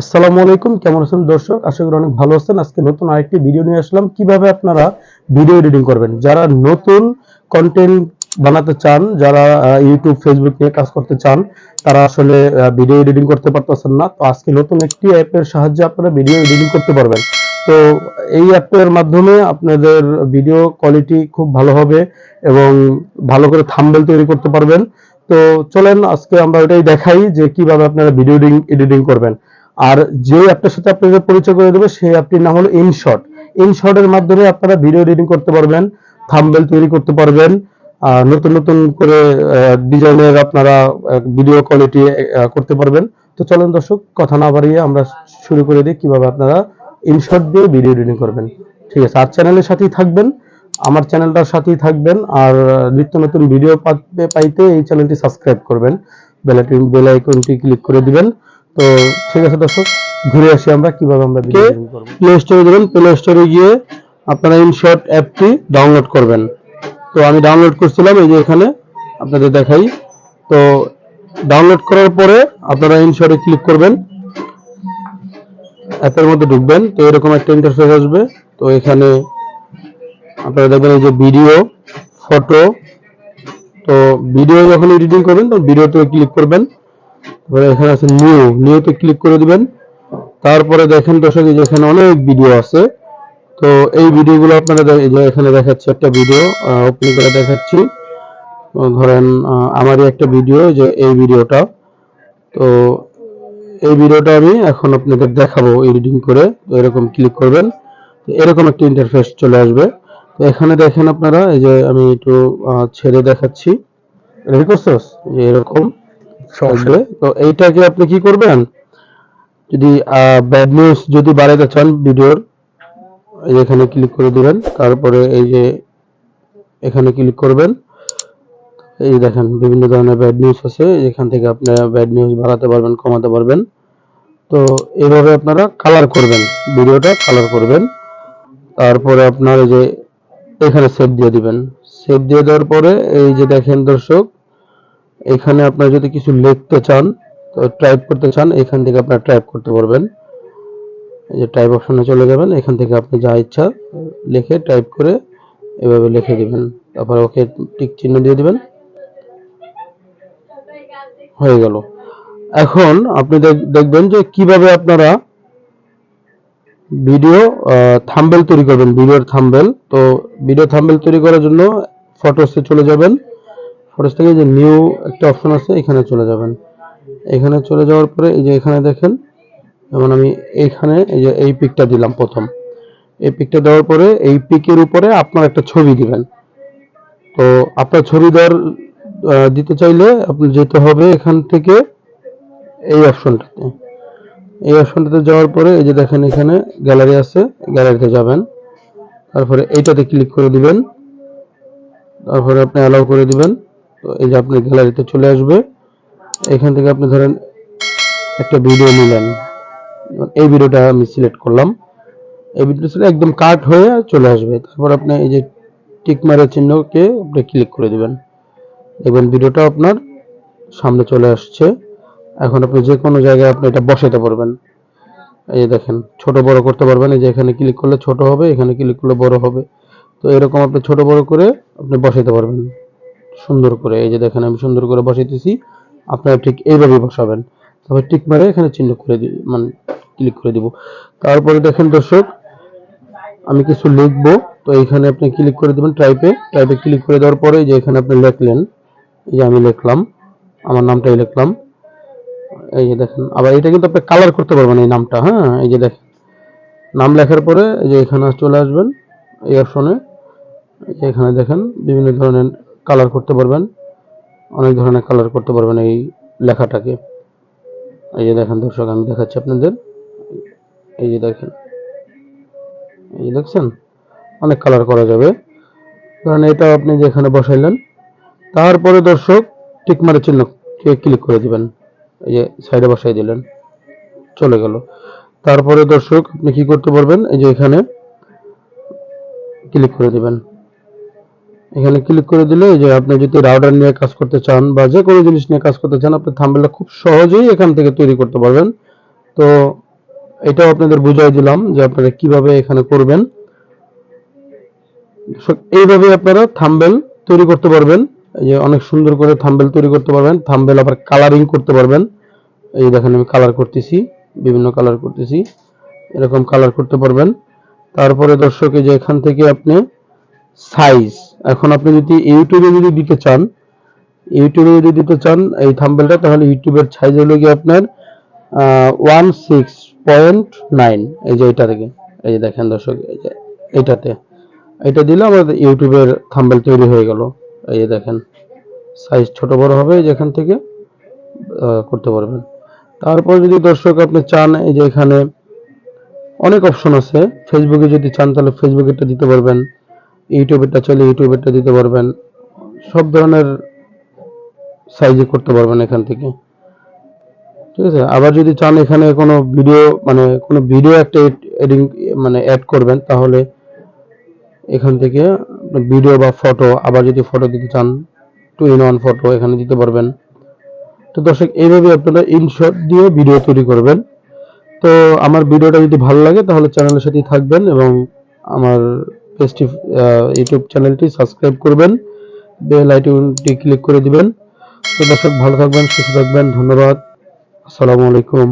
আসসালামু আলাইকুম, কেমন আছেন দর্শক? আশা করি অনেক ভালো আছেন। আজকে নতুন আরেকটি ভিডিও নিয়ে আসলাম কিভাবে আপনারা ভিডিও এডিটিং করবেন। যারা নতুন কন্টেন্ট বানাতে চান, যারা ইউটিউব ফেসবুক নিয়ে কাজ করতে চান, তারা আসলে ভিডিও এডিটিং করতে পারতেছেন না। তো আজকে নতুন একটি অ্যাপের সাহায্যে আপনারা ভিডিও এডিটিং করতে পারবেন। তো এই অ্যাপের মাধ্যমে আপনাদের ভিডিও কোয়ালিটি খুব ভালো হবে এবং ভালো করে থাম্বনেল তৈরি করতে পারবেন। তো চলেন আজকে আমরা এটাই দেখাই যে কিভাবে আপনারা ভিডিও এডিটিং করবেন। আর যে অ্যাপটার সাথে আপনাদের পরিচয় করে দেবে সেই অ্যাপটির নাম হলো ইনশট। ইনশটের মাধ্যমে আপনারা ভিডিও এডিটিং করতে পারবেন, থাম্বনেল তৈরি করতে পারবেন, নতুন নতুন করে ডিজাইনের আপনারা ভিডিও কোয়ালিটি করতে পারবেন। তো চলেন দর্শক, কথা না বাড়িয়ে আমরা শুরু করে দিই কিভাবে আপনারা ইনশট দিয়ে ভিডিও এডিটিং করবেন। ঠিক আছে, আর চ্যানেলের সাথেই থাকবেন, আমার চ্যানেলটার সাথেই থাকবেন। আর নিত্য নতুন ভিডিও পাইতে এই চ্যানেলটি সাবস্ক্রাইব করবেন, বেল আইকনটি ক্লিক করে দিবেন। তো ঠিক আছে দর্শক, ঘুরে আসি আমরা কিভাবে আমরা ভিডিও এডিটিং করব। প্লে স্টোরে যাবেন, প্লে স্টোরে গিয়ে আপনারা ইনশট অ্যাপটি ডাউনলোড করবেন। তো আমি ডাউনলোড করছিলাম, এই যে এখানে আপনাদের দেখাই। তো ডাউনলোড করার পরে আপনারা ইনশটে ক্লিক করবেন, অ্যাপের মধ্যে ঢুকবেন। তো এরকম একটা ইন্টারফেস আসবে। তো এখানে আপনারা দেখবেন এই যে ভিডিও, ফটো। তো ভিডিও যখন এডিটিং করবেন তখন ভিডিওতে ক্লিক করবেন। তারপরে এখানে আছে নিউতে ক্লিক করে দিবেন। তারপরে দেখেন দর্শক, এই যে এখানে অনেক ভিডিও আছে। তো এই ভিডিওগুলো আপনারা এই যে এখানে দেখাচ্ছি একটা ভিডিও, ওপেন করে দেখাচ্ছি। ধরেন আমারই একটা ভিডিও, যে এই ভিডিওটা। তো এই ভিডিওটা আমি এখন আপনাদের দেখাবো এডিটিং করে। তো এরকম ক্লিক করবেন, তো এরকম একটা ইন্টারফেস চলে আসবে। তো এখানে দেখেন আপনারা, এই যে আমি একটু ছেড়ে দেখাচ্ছি। রেডি করছস? যে এরকম আসবে। তো এইটাকে আপনি কি করবেন, যদি ব্যাড নিউজ যদি বাড়াইতে চান ভিডিওর, এখানে ক্লিক করে দিবেন। তারপরে এই যে এখানে ক্লিক করবেন। এই দেখেন বিভিন্ন ধরনের ব্যাড নিউজ আছে, এখান থেকে আপনারা ব্যাড নিউজ বাড়াতে পারবেন, কমাতে পারবেন। তো এইভাবে আপনারা কালার করবেন, ভিডিওটা কালার করবেন। তারপরে আপনার এই যে এখানে সেভ দিয়ে দিবেন। সেভ দিয়ে দেওয়ার পরে এই যে দেখেন দর্শক, এখানে আপনারা যদি কিছু লিখতে চান, তো টাইপ করতে চান, এখান থেকে আপনারা টাইপ করতে পারবেন। এই যে টাইপ অপশনে চলে যাবেন, এখান থেকে আপনি যা ইচ্ছা লিখে টাইপ করে এভাবে লিখে দিবেন। তারপর ওকে টিক চিহ্ন দিয়ে দিবেন, হয়ে গেল। এখন আপনি দেখবেন যে কিভাবে আপনারা ভিডিও থাম্বনেল তৈরি করবেন, ভিডিওর থাম্বনেল। তো ভিডিও থাম্বনেল তৈরি করার জন্য ফটোসে চলে যাবেন। ফটোস থেকে যে নিউ একটা অপশন আছে, এখানে চলে যাবেন। এখানে চলে যাওয়ার পরে এই যে এখানে দেখেন, যেমন আমি এইখানে এই যে এই পিকটা দিলাম প্রথম। এই পিকটা দেওয়ার পরে এই পিকের উপরে আপনার একটা ছবি দিবেন। তো আপনার ছবি দিতে চাইলে আপনি যেতে হবে এখান থেকে এই অপশনটাতে। এই অপশনটাতে যাওয়ার পরে এই যে দেখেন এখানে গ্যালারি আছে, গ্যালারিতে যাবেন। তারপরে এইটাতে ক্লিক করে দিবেন। তারপরে আপনি অ্যালাউ করে দিবেন। তো এই যে আপনি গ্যালারিতে চলে আসবে। এখান থেকে আপনি ধরেন একটা ভিডিও নিলেন, এই ভিডিওটা আমি সিলেক্ট করলাম। এই ভিডিওটা একদম কাট হয়ে চলে আসবে। তারপর আপনি এই যে টিক মারের চিহ্নকে আপনি ক্লিক করে দিবেন। দেখবেন ভিডিওটা আপনার সামনে চলে আসছে। এখন আপনি যে কোনো জায়গায় আপনি এটা বসাতে পারবেন। এই যে দেখেন, ছোট বড় করতে পারবেন। এই যে এখানে ক্লিক করলে ছোট হবে, এখানে ক্লিক করলে বড় হবে। তো এরকম আপনি ছোট বড় করে আপনি বসাতে পারবেন সুন্দর করে। এই যে দেখেন আমি সুন্দর করে বসাইতেছি, আপনারা ঠিক এইভাবে বসাবেন। তারপর টিক মারে এখানে চিহ্ন করে দিই, মানে ক্লিক করে দিব। তারপরে দেখেন দর্শক, আমি কিছু লিখবো। তো এইখানে আপনি ক্লিক করে দিবেন টাইপে ক্লিক করে দেওয়ার পরে যে এখানে আপনি লিখলেন, এই যে আমি লিখলাম, আমার নামটাই লিখলাম। এই যে দেখেন, আবার এটা কিন্তু আপনি কালার করতে পারবেন এই নামটা। হ্যাঁ, এই যে দেখেন নাম লেখার পরে এই যে এখানে চলে আসবেন এই অপশনে। এখানে দেখেন বিভিন্ন ধরনের কালার করতে পারবেন, অনেক ধরনের কালার করতে পারবেন এই লেখাটাকে। এই যে দেখেন দর্শক, আমি দেখাচ্ছি আপনাদের। এই যে দেখেন, এই যে দেখছেন, অনেক কালার করা যাবে। ধরেন এটা আপনি যেখানে বসাইলেন, তারপরে দর্শক টিকমারের চিহ্ন ক্লিক করে দিবেন। এই যে সাইডে বসাই দিলেন, চলে গেল। তারপরে দর্শক আপনি কি করতে পারবেন, এই যে এখানে ক্লিক করে দিবেন। এখানে ক্লিক করে দিলে এই যে আপনি যদি রাউটার নিয়ে কাজ করতে চান বা যে কোনো জিনিস নিয়ে কাজ করতে চান, আপনি থাম্বনেলটা খুব সহজেই এখান থেকে তৈরি করতে পারবেন। তো এটাও আপনাদের বুঝিয়ে দিলাম যে আপনারা কিভাবে এখানে করবেন। এইভাবে আপনারা থাম্বনেল তৈরি করতে পারবেন। এই যে অনেক সুন্দর করে থাম্বনেল তৈরি করতে পারবেন, থাম্বনেল আবার কালারিং করতে পারবেন। এই দেখেন আমি কালার করতেছি, বিভিন্ন কালার করতেছি, এরকম কালার করতে পারবেন। তারপরে দর্শক এই যে এখান থেকে আপনি সাইজ, এখন আপনি যদি ইউটিউবে যদি দিতে চান, এই থাম্বনেলটা, তাহলে ইউটিউবের সাইজ হলো গিয়ে আপনার 16.9, এই যে এটা থেকে, এই যে দেখেন দর্শক, এই যে এটাতে, এটা দিলে আমাদের ইউটিউবের থাম্বনেল তৈরি হয়ে গেল। এই যে দেখেন সাইজ ছোট বড় হবে, যেখান থেকে করতে পারবেন। তারপর যদি দর্শক আপনি চান, এই যে এখানে অনেক অপশন আছে। ফেসবুকে যদি চান তাহলে ফেসবুকেরটা দিতে পারবেন, ইউটিউবেরটা চাইলে ইউটিউবেরটা দিতে পারবেন। সব ধরনের সাইজে করতে পারবেন এখান থেকে, ঠিক আছে। আবার যদি চান এখানে কোনো ভিডিও একটা এডিং মানে অ্যাড করবেন, তাহলে এখান থেকে ভিডিও বা ফটো, আবার যদি ফটো দিতে চান 2-in-1 ফটো এখানে দিতে পারবেন। তো দর্শক এইভাবে আপনারা ইনশট দিয়ে ভিডিও তৈরি করবেন। তো আমার ভিডিওটা যদি ভালো লাগে তাহলে চ্যানেলের সাথেই থাকবেন এবং আমার পেজটি ইউটিউব চ্যানেলটি সাবস্ক্রাইব করবেন, বেল আইকনটি ক্লিক করে দিবেন। তো দর্শক ভালো থাকবেন, সুস্থ থাকবেন, ধন্যবাদ, আসসালামু আলাইকুম।